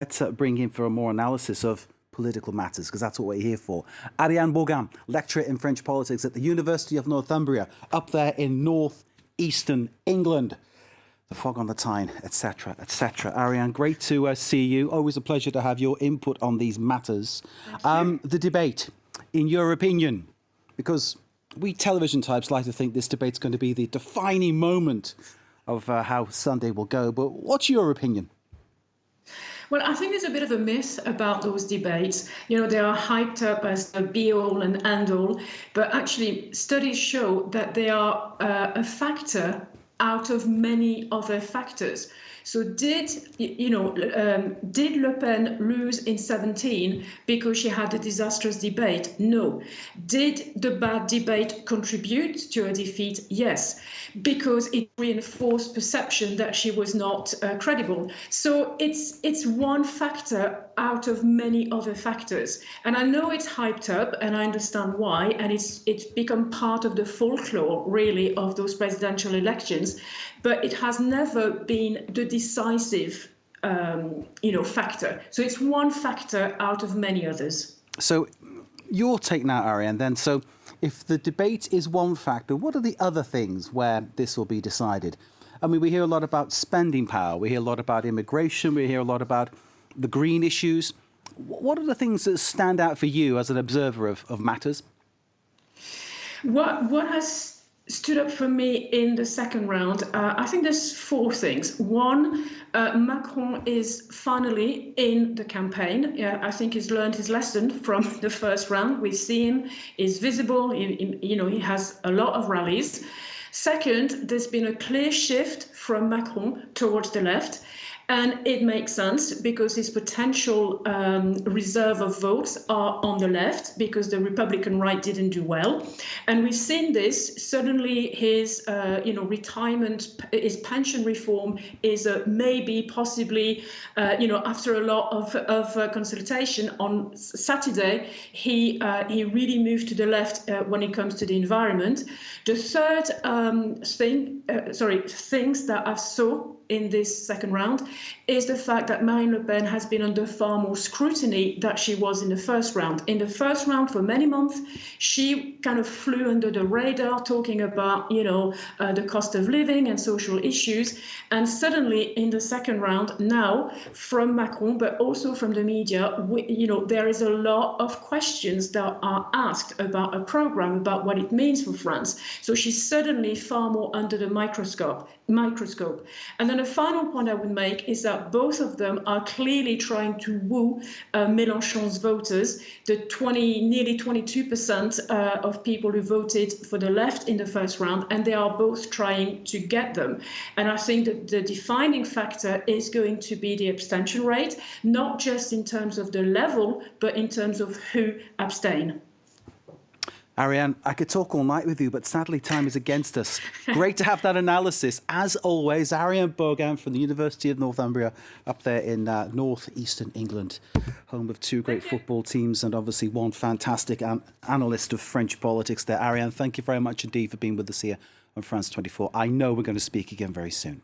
Let's bring in for a more analysis of political matters, because that's what we're here for. Ariane Bogain, lecturer in French politics at the University of Northumbria, up there in north-eastern England. The fog on the Tyne, etc., etc. Ariane, great to see you. Always a pleasure to have your input on these matters. The debate, in your opinion, because we television types like to think this debate's going to be the defining moment of how Sunday will go, but what's your opinion? Well, I think there's a bit of a myth about those debates. You know, they are hyped up as a be-all and end-all, but actually studies show that they are a factor out of many other factors. So did Le Pen lose in 2017 because she had a disastrous debate? No. Did the bad debate contribute to her defeat? Yes, because it reinforced perception that she was not credible. So it's one factor out of many other factors. And I know it's hyped up, and I understand why, and it's become part of the folklore, really, of those presidential elections, but it has never been the decisive factor. So it's one factor out of many others. So your take now, Ariane, then. So if the debate is one factor, what are the other things where this will be decided? I mean, we hear a lot about spending power. We hear a lot about immigration. We hear a lot about the green issues. What are the things that stand out for you as an observer of matters? What has stood up for me in the second round, I think there's four things. One, Macron is finally in the campaign. I think he's learned his lesson from the first round. We see him, he's visible, he has a lot of rallies. Second, there's been a clear shift from Macron towards the left. And it makes sense because his potential reserve of votes are on the left because the Republican right didn't do well. And we've seen this. Suddenly his retirement, his pension reform is maybe, possibly, after a lot of consultation on Saturday, he really moved to the left when it comes to the environment. The third things that I saw in this second round is the fact that Marine Le Pen has been under far more scrutiny than she was in the first round. In the first round, for many months, she kind of flew under the radar, talking about, the cost of living and social issues. And suddenly, in the second round, now, from Macron, but also from the media, there is a lot of questions that are asked about a program, about what it means for France. So she's suddenly far more under the microscope. And then a final point I would make is that both of them are clearly trying to woo Mélenchon's voters, the nearly 22% of people who voted for the left in the first round, and they are both trying to get them. And I think that the defining factor is going to be the abstention rate, not just in terms of the level, but in terms of who abstain. Ariane, I could talk all night with you, but sadly time is against us. Great to have that analysis. As always, Ariane Bogain from the University of Northumbria up there in north-eastern England, home of two great football teams and obviously one fantastic analyst of French politics there. Ariane, thank you very much indeed for being with us here on France 24. I know we're going to speak again very soon.